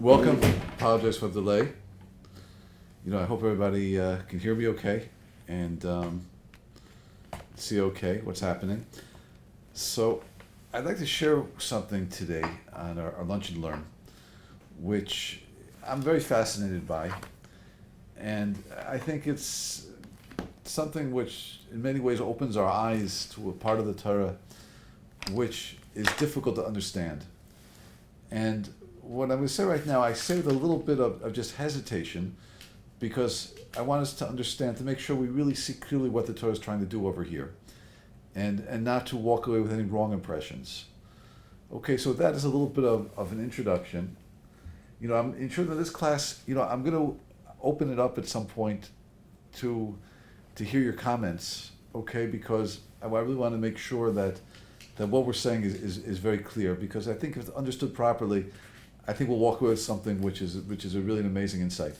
Welcome. Apologize for the delay. I hope everybody can hear me okay and see okay what's happening. So I'd like to share something today on our Lunch and Learn, which I'm very fascinated by. And I think it's something which in many ways opens our eyes to a part of the Torah which is difficult to understand. And what I'm going to say right now, I say with a little bit of just hesitation because I want us to understand, to make sure we really see clearly what the Torah is trying to do over here and not to walk away with any wrong impressions. Okay, so that is a little bit of an introduction. I'm sure that this class, I'm going to open it up at some point to hear your comments, okay, because I really want to make sure that what we're saying is very clear, because I think if it's understood properly, I think we'll walk away with something which is a really an amazing insight.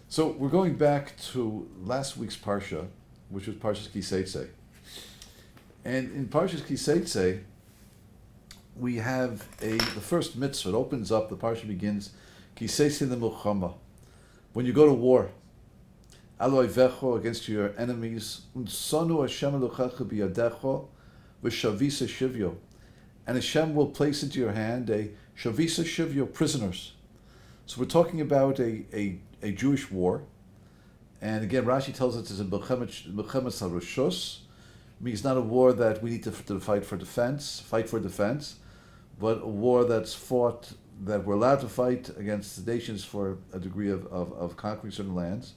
So we're going back to last week's Parsha, which was Parshas Ki Seitzei. And in Parshas Ki Seitzei, we have the first mitzvah. It opens up, the Parsha begins, Ki Seitzei le'milchama. When you go to war, Alo Oivecho, against your enemies, Unsonu Hashem Elochecha biyadecho, v'shavisa shivyo. And Hashem will place into your hand a shavisa shivyo, prisoners. So we're talking about a Jewish war. And again, Rashi tells us it's a Milchemes HaRoshos. Means not a war that we need to fight for defense, but a war that's fought, that we're allowed to fight against the nations for a degree of conquering certain lands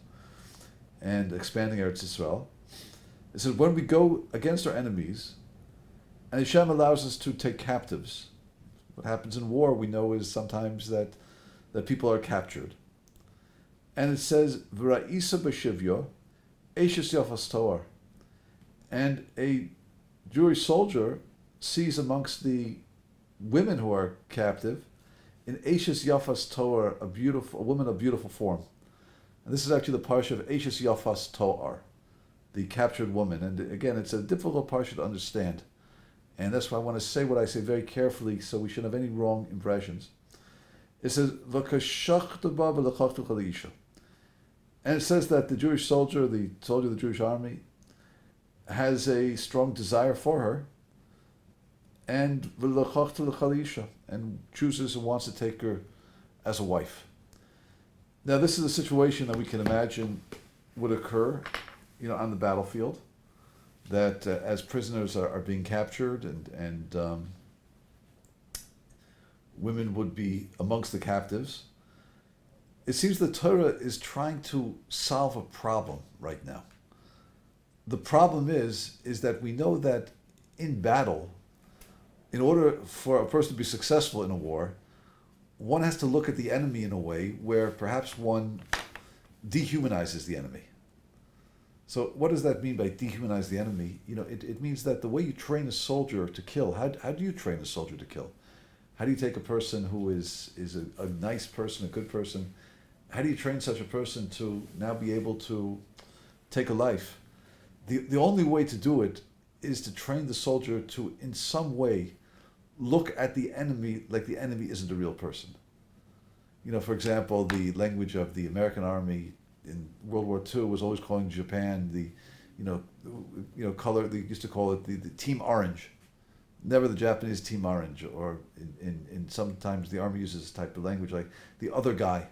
and expanding Eretz Yisrael. It says when we go against our enemies, and Hashem allows us to take captives. What happens in war, we know, is sometimes that people are captured. And it says, V'ra'isa b'shivyo, eishes yafas toar. And a Jewish soldier sees amongst the women who are captive, in eishes yafas toar, a woman of beautiful form. And this is actually the parsha of eishes yafas toar, the captured woman. And again, it's a difficult parsha to understand. And that's why I want to say what I say very carefully, so we shouldn't have any wrong impressions. It says, and it says that the Jewish soldier, the soldier of the Jewish army, has a strong desire for her, and chooses and wants to take her as a wife. Now, this is a situation that we can imagine would occur, on the battlefield, that as prisoners are being captured and women would be amongst the captives. It seems the Torah is trying to solve a problem right now. The problem is that we know that in battle, in order for a person to be successful in a war, one has to look at the enemy in a way where perhaps one dehumanizes the enemy. So what does that mean by dehumanize the enemy? It means that the way you train a soldier to kill, how do you train a soldier to kill? How do you take a person who is a nice person, a good person, how do you train such a person to now be able to take a life? The only way to do it is to train the soldier to, in some way, look at the enemy like the enemy isn't a real person. For example, the language of the American Army in World War II was always calling Japan the color. They used to call it the Team Orange, never the Japanese Team Orange. Or in sometimes the Army uses this type of language like the other guy.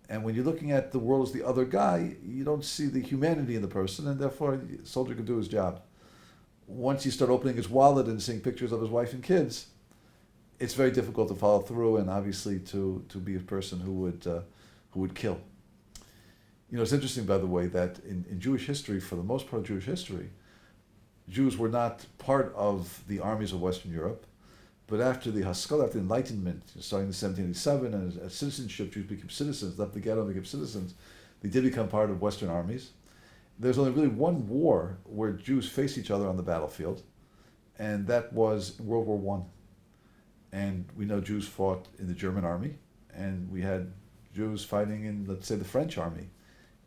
And when you're looking at the world as the other guy, you don't see the humanity in the person, and therefore the soldier can do his job. Once you start opening his wallet and seeing pictures of his wife and kids, it's very difficult to follow through, and obviously to be a person who would kill. It's interesting, by the way, that in Jewish history, for the most part of Jewish history, Jews were not part of the armies of Western Europe, but after the Haskalah, after the Enlightenment, starting in 1787, and as citizenship, Jews became citizens, left the ghetto and became citizens, they did become part of Western armies. There's only really one war where Jews faced each other on the battlefield, and that was World War I. And we know Jews fought in the German army, and we had Jews fighting in, let's say, the French army.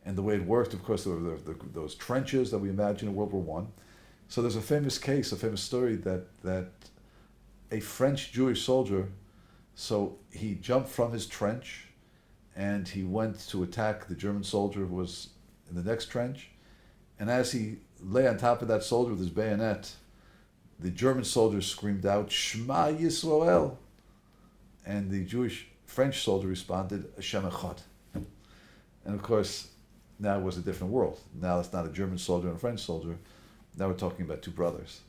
And the way it worked, of course, there were those trenches that we imagine in World War I. So there's a famous case, a famous story that a French Jewish soldier So he jumped from his trench and he went to attack the German soldier who was in the next trench. And as he lay on top of that soldier with his bayonet, the German soldier screamed out, Shema Yisrael. And the French soldier responded, Hashem Echad. And of course, now it was a different world. Now it's not a German soldier and a French soldier. Now we're talking about two brothers.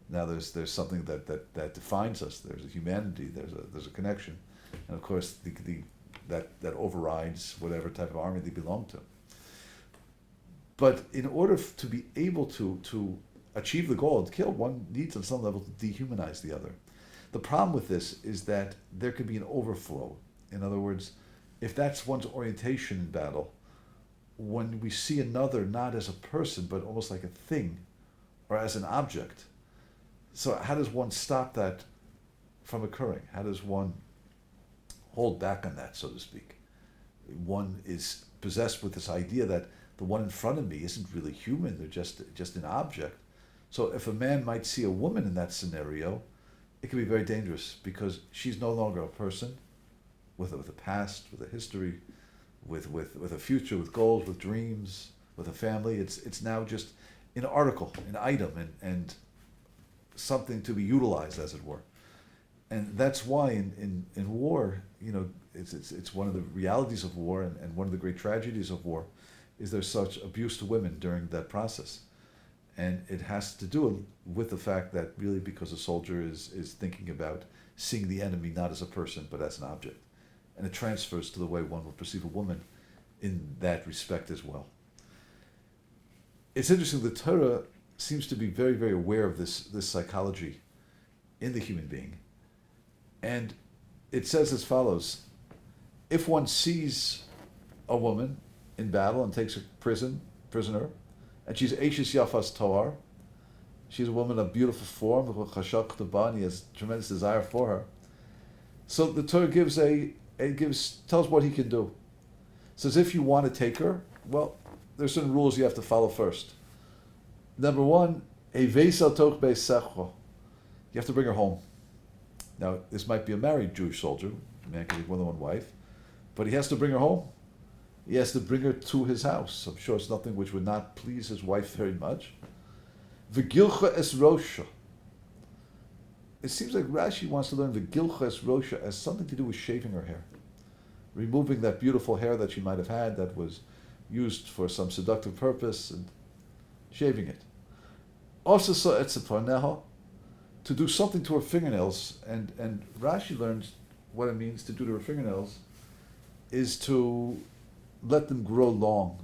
Now there's something that defines us. There's a humanity. There's a connection, and of course that overrides whatever type of army they belong to. But in order to be able to achieve the goal to kill, one needs on some level to dehumanize the other. The problem with this is that there could be an overflow. In other words, if that's one's orientation in battle, when we see another not as a person but almost like a thing or as an object, so how does one stop that from occurring? How does one hold back on that, so to speak? One is possessed with this idea that the one in front of me isn't really human, they're just an object. So if a man might see a woman in that scenario, it can be very dangerous because she's no longer a person with a past, with a history, with a future, with goals, with dreams, with a family. It's now just an article, an item, and something to be utilized, as it were. And that's why in war, it's one of the realities of war and one of the great tragedies of war is there's such abuse to women during that process. And it has to do with the fact that really because a soldier is thinking about seeing the enemy not as a person but as an object. And it transfers to the way one would perceive a woman in that respect as well. It's interesting, the Torah seems to be very, very aware of this psychology in the human being. And it says as follows: if one sees a woman in battle and takes a prisoner, and she's Eishes Yafas Toar, she's a woman of beautiful form, and he has tremendous desire for her. So the Torah tells what he can do. It says if you want to take her, well, there's certain rules you have to follow first. Number one, you have to bring her home. Now, this might be a married Jewish soldier, a man can have more than one wife, but he has to bring her home. He has to bring her to his house. I'm sure it's nothing which would not please his wife very much. V'gilcha es rosha. It seems like Rashi wants to learn v'gilcha es rosha as something to do with shaving her hair, removing that beautiful hair that she might have had that was used for some seductive purpose and shaving it. Also, to do something to her fingernails, and Rashi learns what it means to do to her fingernails is to let them grow long,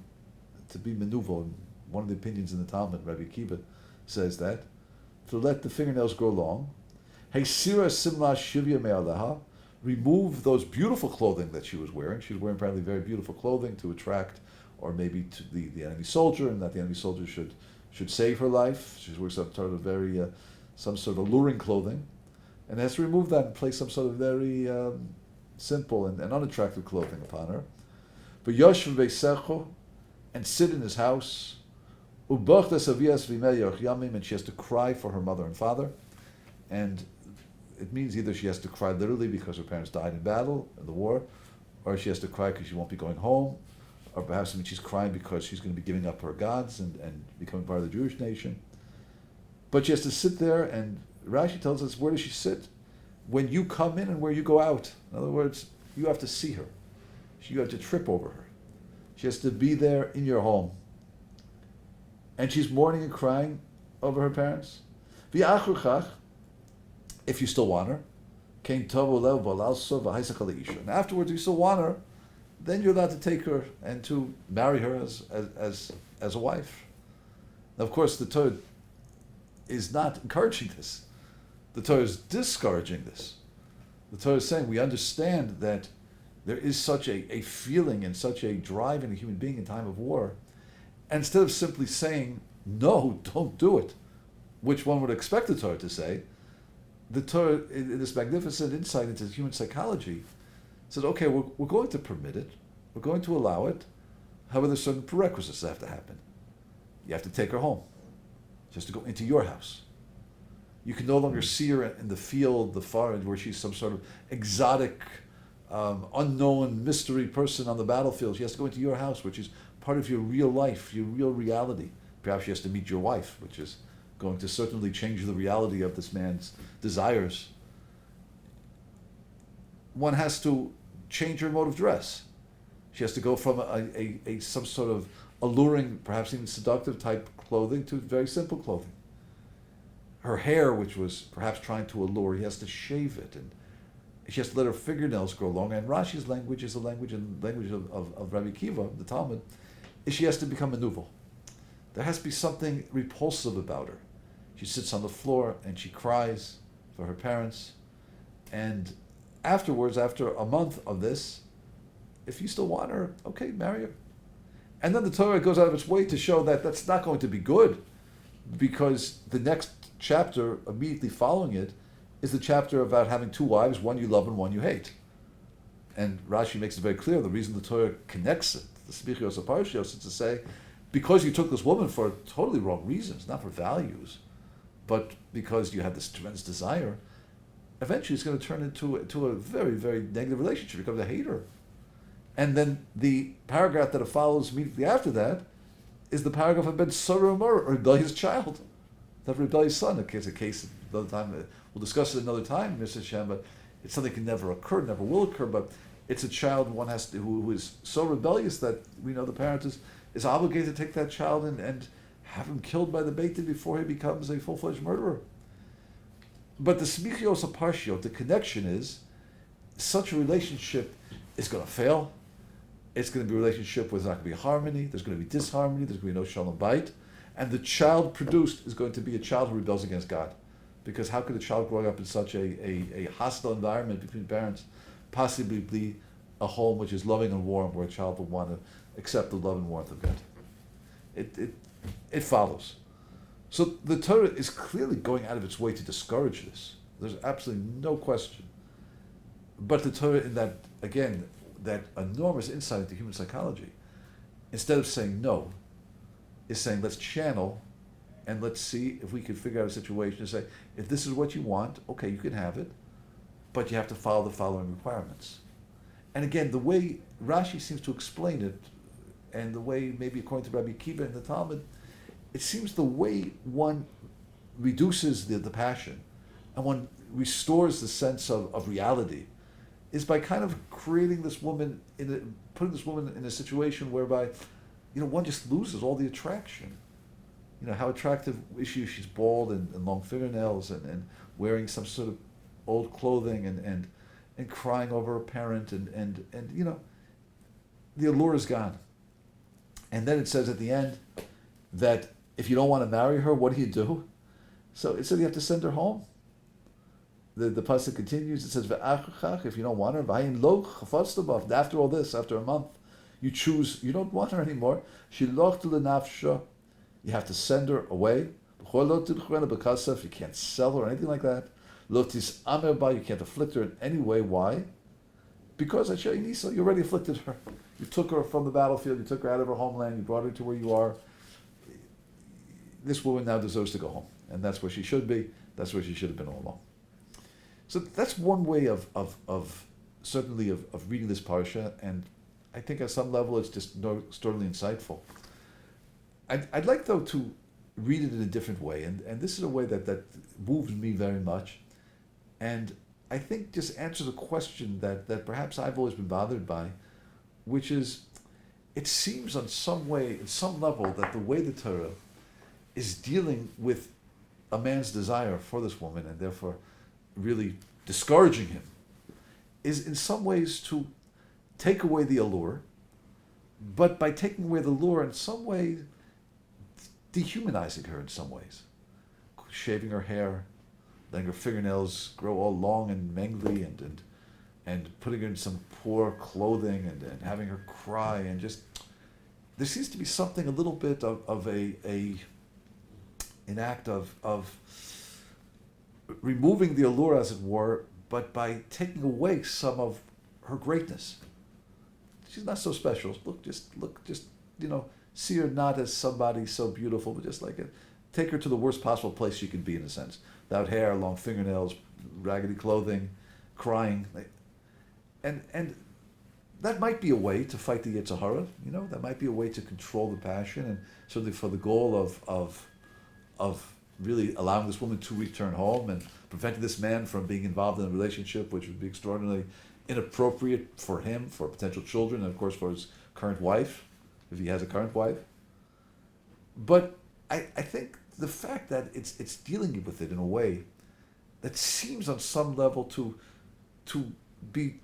to be menuvo. One of the opinions in the Talmud, Rabbi Kiva, says that, to let the fingernails grow long. Heisira simla shivya me'aleha, remove those beautiful clothing that she was wearing. She was wearing apparently very beautiful clothing to attract, or maybe to the enemy soldier, and that the enemy soldier should save her life. She's wearing some sort of some sort of alluring clothing, and has to remove that and place some sort of very simple and unattractive clothing upon her. But Yoshv Beisecho, and sit in his house, and she has to cry for her mother and father, and it means either she has to cry literally because her parents died in battle, in the war, or she has to cry because she won't be going home, or perhaps she's crying because she's going to be giving up her gods and becoming part of the Jewish nation. But she has to sit there, and Rashi tells us, where does she sit? When you come in and where you go out. In other words, you have to see her. You have to trip over her. She has to be there in your home. And she's mourning and crying over her parents. If you still want her, and afterwards you still want her, then you're allowed to take her and to marry her as a wife. Now, of course, the Torah is not encouraging this. The Torah is discouraging this. The Torah is saying we understand that there is such a feeling and such a drive in a human being in time of war. And instead of simply saying, no, don't do it, which one would expect the Torah to say, the Torah, in this magnificent insight into human psychology, says, okay, we're going to permit it, we're going to allow it, however there's certain prerequisites that have to happen. You have to take her home. She has to go into your house. You can no longer see her in the field, the forest, where she's some sort of exotic, unknown mystery person on the battlefield. She has to go into your house, which is part of your real life, your real reality. Perhaps she has to meet your wife, which is going to certainly change the reality of this man's desires. One has to change her mode of dress. She has to go from a some sort of alluring, perhaps even seductive type clothing to very simple clothing. Her hair, which was perhaps trying to allure, he has to shave it, and she has to let her fingernails grow long. And Rashi's language is the language of Rabbi Kiva, the Talmud, is she has to become maneuval. There has to be something repulsive about her. She sits on the floor and she cries for her parents, and afterwards, after a month of this, if you still want her, okay, marry her. And then the Torah goes out of its way to show that that's not going to be good, because the next chapter immediately following it is the chapter about having two wives, one you love and one you hate. And Rashi makes it very clear, the reason the Torah connects it, the Smichios of Parshios, is to say, because you took this woman for totally wrong reasons, not for values, but because you had this tremendous desire, eventually it's going to turn into a very, very negative relationship. You're going to hate her. And then the paragraph that follows immediately after that is the paragraph of Ben Sorah Amor, a rebellious child, that rebellious son. It's a case another time. We'll discuss it another time, Mr. Shem, but it's something that can never occur, never will occur, but it's a child one has to, who is so rebellious that we know the parent is obligated to take that child and have him killed by the Beit Din before he becomes a full-fledged murderer. But the Smichios Aparshiot, the connection is, such a relationship is going to fail. It's going to be a relationship where there's not going to be harmony, there's going to be disharmony, there's going to be no shalom bait, and the child produced is going to be a child who rebels against God. Because how could a child growing up in such a hostile environment between parents possibly be a home which is loving and warm, where a child will want to accept the love and warmth of God? It follows. So the Torah is clearly going out of its way to discourage this. There's absolutely no question. But the Torah, in that, again, that enormous insight into human psychology, instead of saying no, is saying let's channel and let's see if we can figure out a situation to say, if this is what you want, okay, you can have it, but you have to follow the following requirements. And again, the way Rashi seems to explain it, and the way maybe according to Rabbi Kiva in the Talmud, it seems the way one reduces the passion and one restores the sense of reality is by kind of creating this woman, putting this woman in a situation whereby, one just loses all the attraction. How attractive is she? She's bald and long fingernails and wearing some sort of old clothing and crying over a parent and the allure is gone. And then it says at the end that if you don't want to marry her, what do? So it said you have to send her home. The pasuk continues. It says, if you don't want her, after all this, after a month, you choose, you don't want her anymore. You have to send her away. You can't sell her or anything like that. You can't afflict her in any way. Why? Because you already afflicted her. You took her from the battlefield, you took her out of her homeland, you brought her to where you are. This woman now deserves to go home. And that's where she should be. That's where she should have been all along. So that's one way of certainly of reading this parsha, and I think at some level it's just extraordinarily insightful. I'd like, though, to read it in a different way, and this is a way that moves me very much, and I think just answers a question that perhaps I've always been bothered by, which is, it seems on some way, at some level, that the way the Torah is dealing with a man's desire for this woman, and therefore really discouraging him, is in some ways to take away the allure, but by taking away the allure, in some way, dehumanizing her in some ways. Shaving her hair, letting her fingernails grow all long and mangly, and putting her in some poor clothing, and having her cry, and just, there seems to be something a little bit of an act of removing the allure, as it were, but by taking away some of her greatness. She's not so special. Look, just see her not as somebody so beautiful, but just like take her to the worst possible place she could be, in a sense. Without hair, long fingernails, raggedy clothing, crying. And that might be a way to fight the Yetzer Hara, that might be a way to control the passion, and certainly for the goal of really allowing this woman to return home and preventing this man from being involved in a relationship which would be extraordinarily inappropriate for him, for potential children, and of course for his current wife, if he has a current wife. But I think the fact that it's dealing with it in a way that seems on some level to be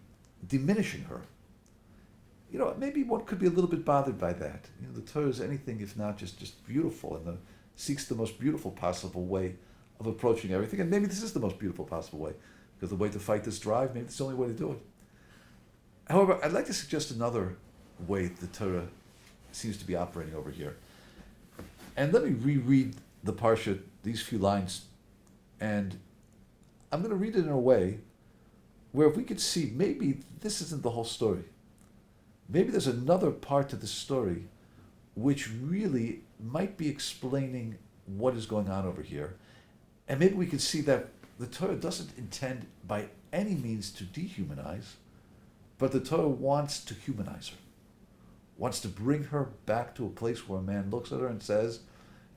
diminishing her. Maybe one could be a little bit bothered by that. The Torah is anything if not just beautiful, and seeks the most beautiful possible way of approaching everything. And maybe this is the most beautiful possible way, because the way to fight this drive, maybe it's the only way to do it. However, I'd like to suggest another way the Torah seems to be operating over here. And let me reread the Parsha, these few lines, and I'm going to read it in a way where if we could see, maybe this isn't the whole story. Maybe there's another part to the story which really might be explaining what is going on over here. And maybe we can see that the Torah doesn't intend by any means to dehumanize, but the Torah wants to humanize her, wants to bring her back to a place where a man looks at her and says,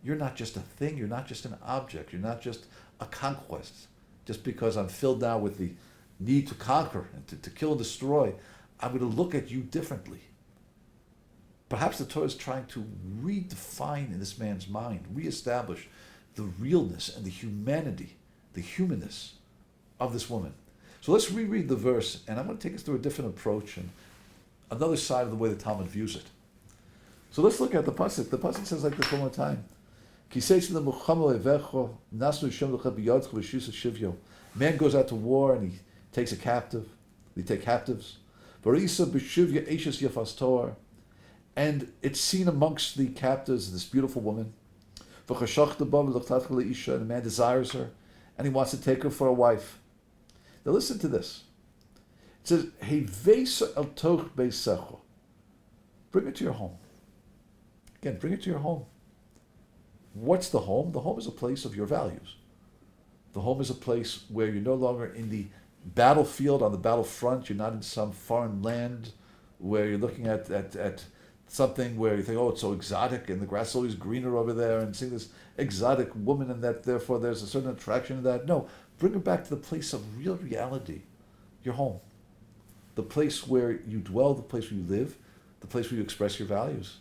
you're not just a thing, you're not just an object, you're not just a conquest. Just because I'm filled now with the need to conquer and to kill and destroy, I'm going to look at you differently. Perhaps the Torah is trying to redefine in this man's mind, reestablish the realness and the humanity, the humanness of this woman. So let's reread the verse, and I'm going to take us through a different approach and another side of the way the Talmud views it. So let's look at the pasuk. The pasuk says like this one more time. Man goes out to war and he takes a captive. They take captives. And it's seen amongst the captives this beautiful woman. And a man desires her, and he wants to take her for a wife. Now listen to this. It says, bring it to your home. Again, bring it to your home. What's the home? The home is a place of your values. The home is a place where you're no longer in the battlefield, on the battlefront. You're not in some foreign land where you're looking at something where you think, oh, it's so exotic and the grass is always greener over there, and seeing this exotic woman, and that therefore there's a certain attraction in that. No, bring her back to the place of real reality, your home. The place where you dwell, the place where you live, the place where you express your values.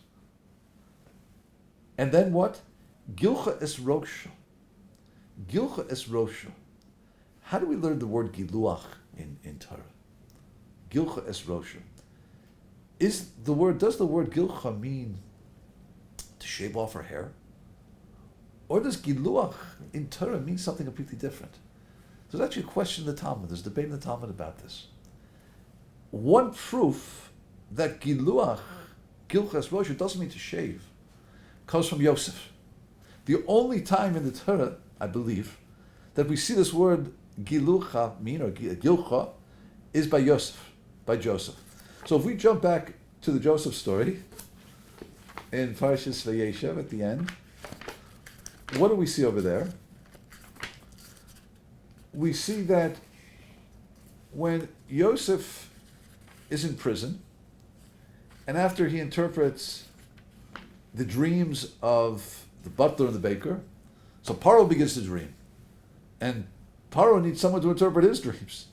And then what? Gilcha es rosha. Gilcha es rosha. How do we learn the word giluach in Torah? Gilcha es rosha. Does the word gilcha mean to shave off her hair? Or does giluach in Torah mean something completely different? There's actually a question in the Talmud. There's a debate in the Talmud about this. One proof that giluach, gilcha es rosha, doesn't mean to shave, comes from Yosef. The only time in the Torah, I believe, that we see this word gilucha mean, or gilcha, is by Yosef, by Joseph. So if we jump back to the Joseph story in Parshas Vayeshev at the end, what do we see over there? We see that when Yosef is in prison, and after he interprets the dreams of the butler and the baker, so Paro begins to dream. And Paro needs someone to interpret his dreams.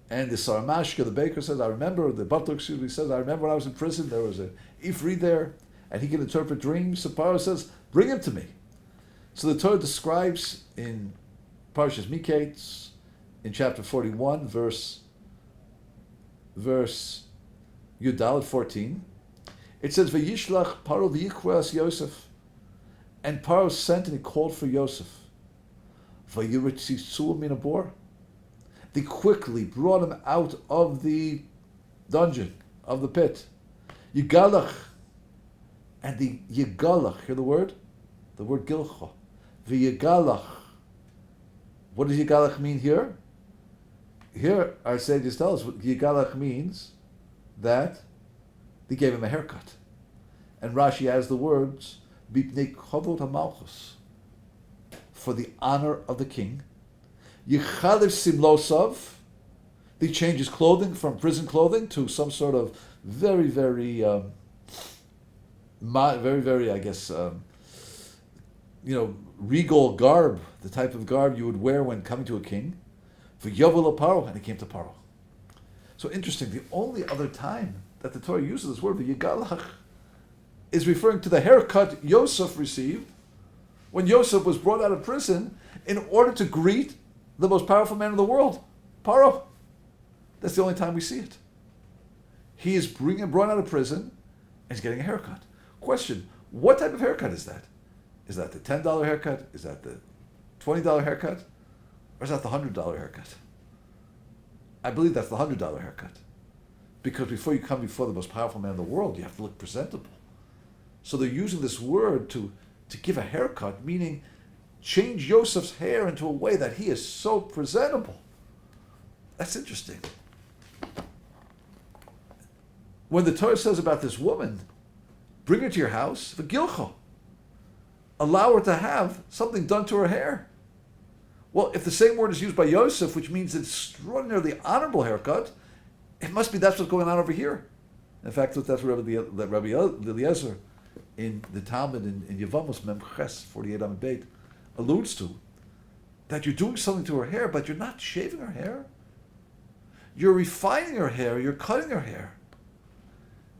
And the Saramashka, the baker, says, the butler says, I remember when I was in prison, there was an Ifri there, and he can interpret dreams. So Paro says, bring him to me. So the Torah describes in Parshas Miketz, in chapter 41, verse Yudal 14, it says, Vayishlach Paro v'yichras Yosef. And Paro sent and he called for Yosef. Vayiritzitzua min habor. They quickly brought him out of the dungeon, of the pit. Yigalach. And the Yigalach, hear the word? The word Gilcha. V'yigalach. What does Yigalach mean here? Here, our sages tell us what Yigalach means, that they gave him a haircut. And Rashi has the words, Bipnei Kavod HaMalchus. for the honor of the king. Yichalev simlosov, he changes clothing from prison clothing to some sort of very, very, I guess, regal garb, the type of garb you would wear when coming to a king. For Yovel Paro, and he came to Paro. So interesting, the only other time that the Torah uses this word, Yigalach, is referring to the haircut Yosef received when Yosef was brought out of prison in order to greet the most powerful man in the world, Paro. That's the only time we see it. He is brought out of prison and he's getting a haircut. Question, what type of haircut is that? Is that the $10 haircut? Is that the $20 haircut? Or is that the $100 haircut? I believe that's the $100 haircut. Because before you come before the most powerful man in the world, you have to look presentable. So they're using this word to give a haircut, meaning change Yosef's hair into a way that he is so presentable. That's interesting. When the Torah says about this woman, bring her to your house, v'gilcho, allow her to have something done to her hair. Well, if the same word is used by Yosef, which means an extraordinarily honorable haircut, it must be that's what's going on over here. In fact, that's what Rabbi Eliezer in the Talmud in Yevamos Mem Ches 48 Amud Beit alludes to, that you're doing something to her hair, but you're not shaving her hair. You're refining her hair, you're cutting her hair.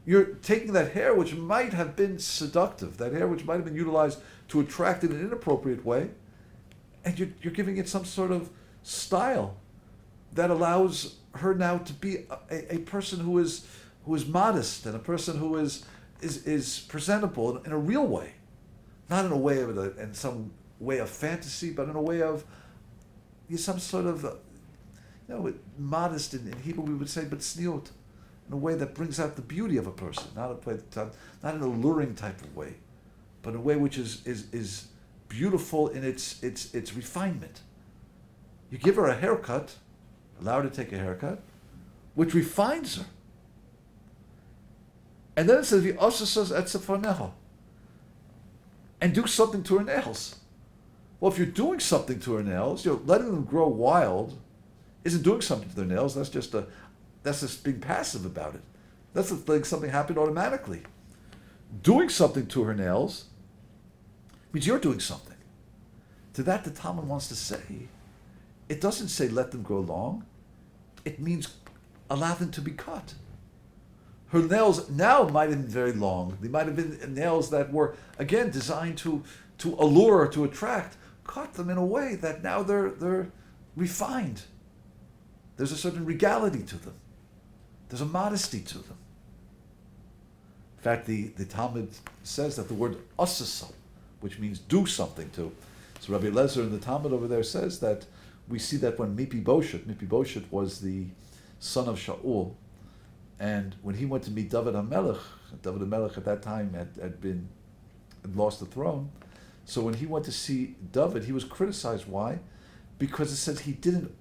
You're taking that hair which might have been seductive, that hair which might have been utilized to attract in an inappropriate way, and you're giving it some sort of style that allows her now to be a person who is modest and a person who is presentable in a real way, not in a way of in some way of fantasy, but in a way of some sort of modest in Hebrew we would say, but sniut, in a way that brings out the beauty of a person, not in an alluring type of way, but in a way which is beautiful in its refinement. You give her a haircut, allow her to take a haircut, which refines her. And then it says, "V'osasas etzefoneho," and do something to her nails. Well, if you're doing something to her nails, letting them grow wild isn't doing something to their nails. That's just being passive about it. That's letting something happen automatically. Doing something to her nails means you're doing something. To that, the Talmud wants to say, it doesn't say let them grow long. It means allow them to be cut. Her nails now might have been very long. They might have been nails that were, again, designed to allure, to attract. Cut them in a way that now they're refined. There's a certain regality to them. There's a modesty to them. In fact, the Talmud says that the word asasa, which means do something to. So Rabbi Eliezer in the Talmud over there says that we see that when Mephibosheth was the son of Shaul, and when he went to meet David HaMelech at that time had lost the throne. So when he went to see David, he was criticized. Why? Because it says he didn't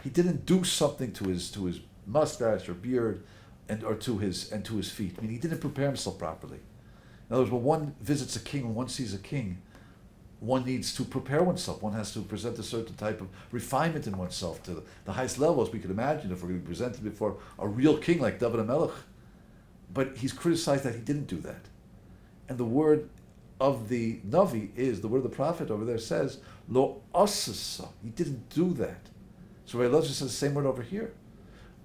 he didn't do something to his mustache or beard or to his feet. I mean, he didn't prepare himself properly. In other words, when one visits a king, when one sees a king, one needs to prepare oneself. One has to present a certain type of refinement in oneself to the highest levels we could imagine if we're going to be presented before a real king like David HaMelech. But he's criticized that he didn't do that. And the word of the Navi is, the word of the prophet over there says, Lo asasa. He didn't do that. So Rabbi Eliezer says the same word over here.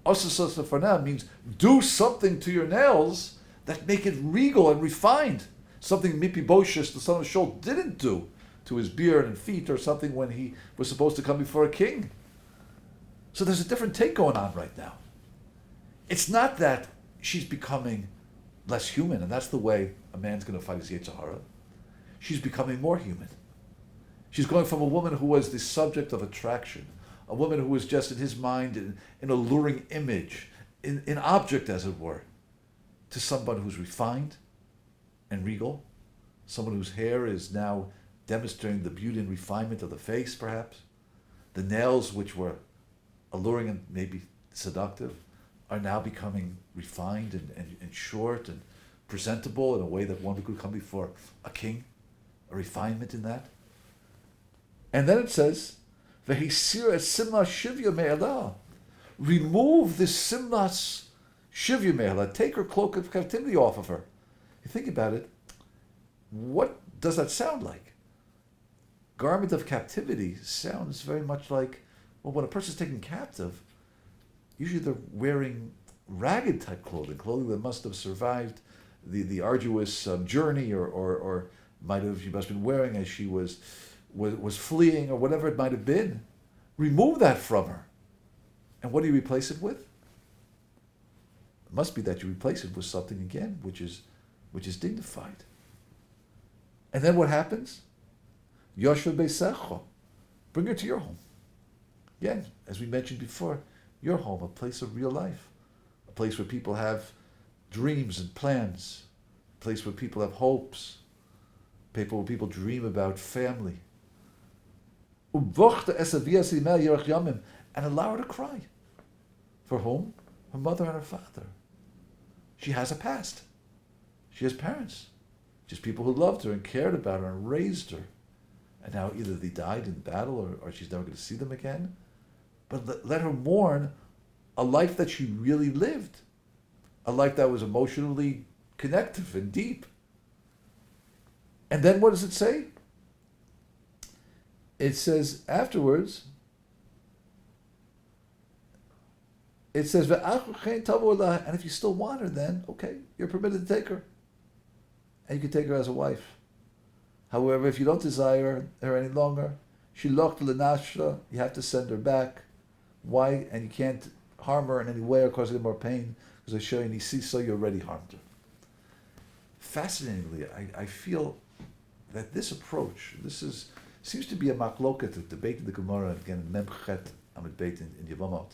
Asasa for now means do something to your nails that make it regal and refined. Something Mephibosheth, the son of Shaul, didn't do to his beard and feet, or something when he was supposed to come before a king. So there's a different take going on right now. It's not that she's becoming less human, and that's the way a man's going to fight his Yetzer Hara. She's becoming more human. She's going from a woman who was the subject of attraction, a woman who was just in his mind an alluring image, an object as it were, to someone who's refined and regal, someone whose hair is now demonstrating the beauty and refinement of the face, perhaps. The nails, which were alluring and maybe seductive, are now becoming refined and short and presentable in a way that one could come before a king. a refinement in that. And then it says, Vehisir et simla shivya me'elah. Remove this simlas shivya me'elah. Take her cloak of captivity off of her. You think about it, what does that sound like? Garment of captivity sounds very much like, well, when a person's taken captive, usually they're wearing ragged type clothing that must have survived the arduous journey or she must have been wearing as she was fleeing or whatever it might have been. Remove that from her. And what do you replace it with? It must be that you replace it with something again, which is dignified. And then what happens? Yosha Beisecho. Bring her to your home. Again, as we mentioned before, your home, a place of real life. A place where people have dreams and plans. A place where people have hopes. Where people dream about family. And allow her to cry. For whom? Her mother and her father. She has a past. She has parents. Just people who loved her and cared about her and raised her. And now either they died in battle or she's never going to see them again. But let her mourn a life that she really lived. A life that was emotionally connective and deep. And then what does it say? It says afterwards, it says, and if you still want her then, okay, you're permitted to take her. And you can take her as a wife. However, if you don't desire her any longer, shilach l'nashra, you have to send her back. Why? And you can't harm her in any way or cause her more pain, because I show you, so you already harmed her. Fascinatingly, I feel that this approach, seems to be a makloket, a debate in the Gemara, again, Memchet Amid Beit in Yevamot,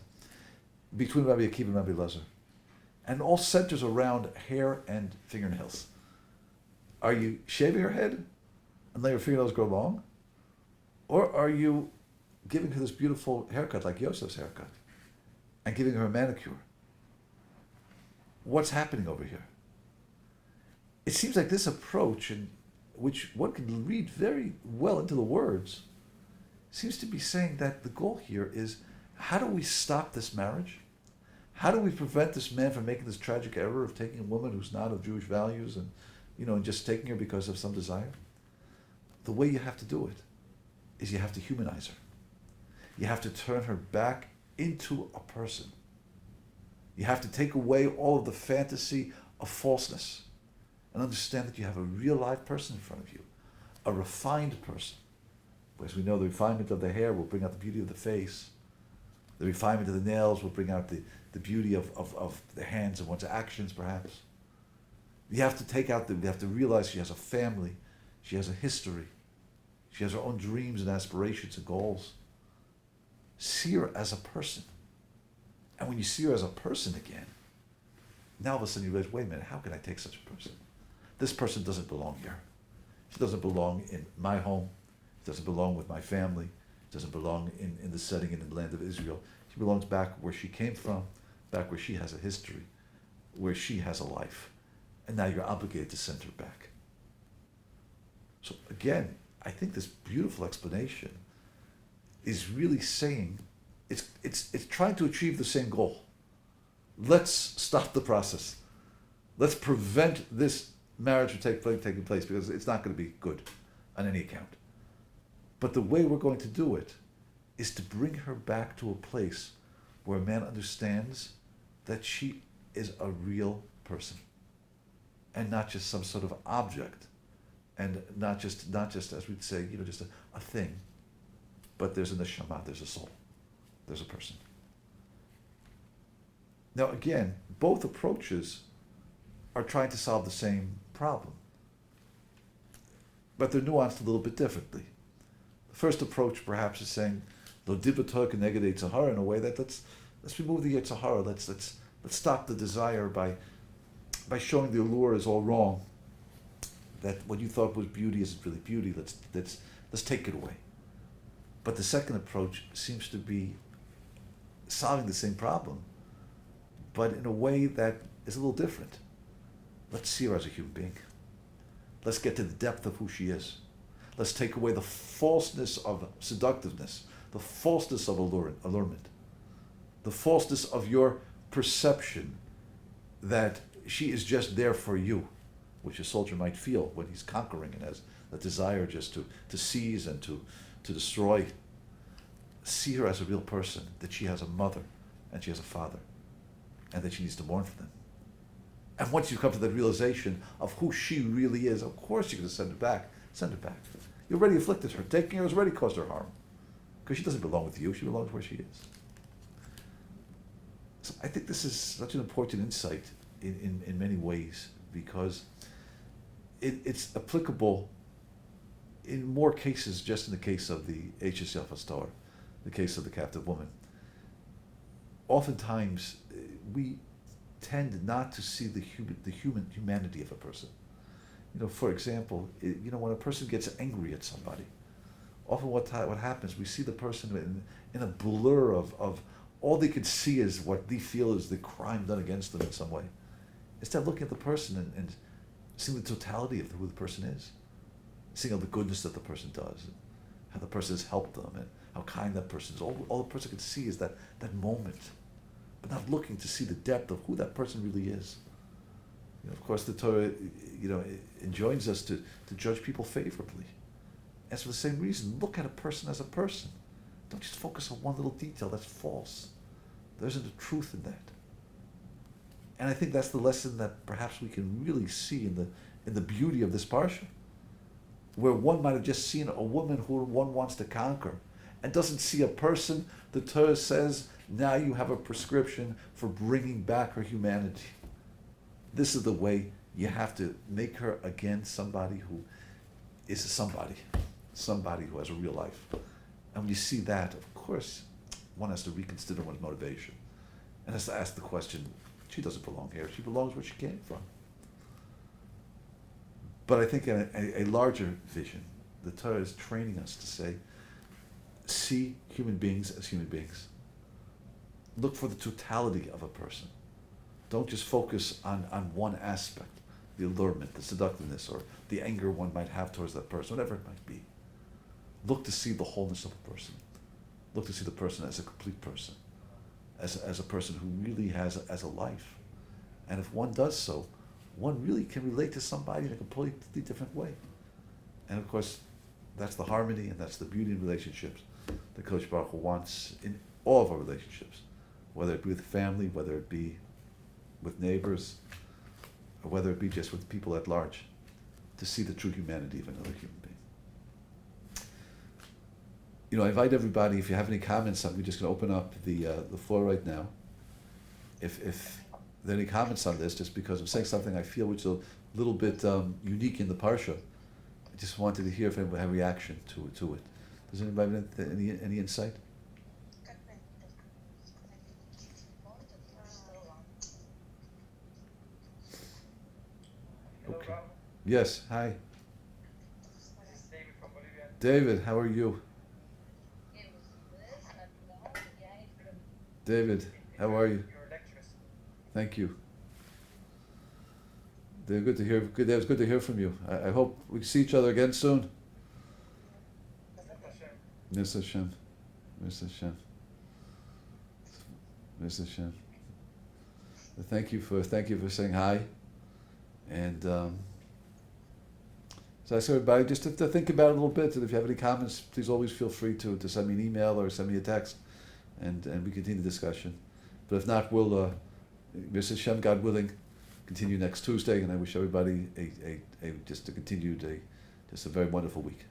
between Rabbi Akiva and Rabbi Elazar. And all centers around hair and fingernails. Are you shaving her head and let her fingernails grow long? Or are you giving her this beautiful haircut like Yosef's haircut and giving her a manicure? What's happening over here? It seems like this approach, in which one can read very well into the words, seems to be saying that the goal here is, how do we stop this marriage? How do we prevent this man from making this tragic error of taking a woman who's not of Jewish values and just taking her because of some desire? The way you have to do it is you have to humanize her. You have to turn her back into a person. You have to take away all of the fantasy of falseness and understand that you have a real live person in front of you, a refined person. As we know, the refinement of the hair will bring out the beauty of the face. The refinement of the nails will bring out the beauty of the hands and one's actions, perhaps. You have to realize she has a family, she has a history, she has her own dreams and aspirations and goals. See her as a person. And when you see her as a person again, now all of a sudden you realize, wait a minute, how can I take such a person? This person doesn't belong here. She doesn't belong in my home. She doesn't belong with my family. She doesn't belong in the setting in the land of Israel. She belongs back where she came from, back where she has a history, where she has a life. And now you're obligated to send her back. So again, I think this beautiful explanation is really saying, it's trying to achieve the same goal. Let's stop the process. Let's prevent this marriage from taking place, because it's not going to be good on any account. But the way we're going to do it is to bring her back to a place where a man understands that she is a real person and not just some sort of object, and not just as we'd say, just a thing, but there's a neshama, there's a soul, there's a person. Now again, both approaches are trying to solve the same problem, but they're nuanced a little bit differently. The first approach perhaps is saying, Lo dibator keneged Yetzer Hara, in a way that let's remove the Yetzer Hara, let's stop the desire by showing the allure is all wrong, that what you thought was beauty isn't really beauty, let's take it away. But the second approach seems to be solving the same problem, but in a way that is a little different. Let's see her as a human being. Let's get to the depth of who she is. Let's take away the falseness of seductiveness, the falseness of allurement, the falseness of your perception that she is just there for you, which a soldier might feel when he's conquering and has a desire just to seize and to destroy. See her as a real person, that she has a mother and she has a father, and that she needs to mourn for them. And once you come to that realization of who she really is, of course you're going to send her back. Send her back. You already afflicted her. Taking her has already caused her harm. Because she doesn't belong with you. She belongs where she is. So I think this is such an important insight in many ways, because it's applicable in more cases, just in the case of the Eishes Yafas Torah, the case of the captive woman. Oftentimes, we tend not to see the humanity of a person. For example, when a person gets angry at somebody, often what happens, we see the person in a blur of all they can see is what they feel is the crime done against them in some way. Instead of looking at the person and seeing the totality of who the person is, seeing all the goodness that the person does, and how the person has helped them, and how kind that person is. All the person can see is that moment, but not looking to see the depth of who that person really is. Of course, the Torah, enjoins us to judge people favorably. And for the same reason, look at a person as a person. Don't just focus on one little detail that's false. There isn't a truth in that. And I think that's the lesson that perhaps we can really see in the beauty of this parsha, where one might have just seen a woman who one wants to conquer and doesn't see a person. The Torah says, now you have a prescription for bringing back her humanity. This is the way you have to make her again somebody who is somebody who has a real life. And when you see that, of course, one has to reconsider one's motivation and has to ask the question, she doesn't belong here, she belongs where she came from. But I think in a larger vision, the Torah is training us to say, see human beings as human beings. Look for the totality of a person. Don't just focus on one aspect, the allurement, the seductiveness, or the anger one might have towards that person, whatever it might be. Look to see the wholeness of a person. Look to see the person as a complete person, as a person who really has a life. And if one does so, one really can relate to somebody in a completely different way. And of course, that's the harmony and that's the beauty in relationships that Kodesh Baruch Hu wants in all of our relationships, whether it be with family, whether it be with neighbors, or whether it be just with people at large, to see the true humanity of another human being. I invite everybody, if you have any comments, I'm just going to open up the floor right now. If there are any comments on this, just because I'm saying something I feel which is a little bit unique in the Parsha, I just wanted to hear if anyone had a reaction to it. Does anybody have any insight? Okay. Yes, hi. David, how are you? David, how are you? Thank you. They're good to hear. It was good to hear from you. I hope we see each other again soon. Miss Hashem. Miss Hashem. Miss Hashem. Thank you for saying hi. And so I ask everybody just to think about it a little bit, and if you have any comments, please always feel free to send me an email or send me a text, and we continue the discussion. But if not, we'll, Miss Hashem, God willing, continue next Tuesday, and I wish everybody a very wonderful week.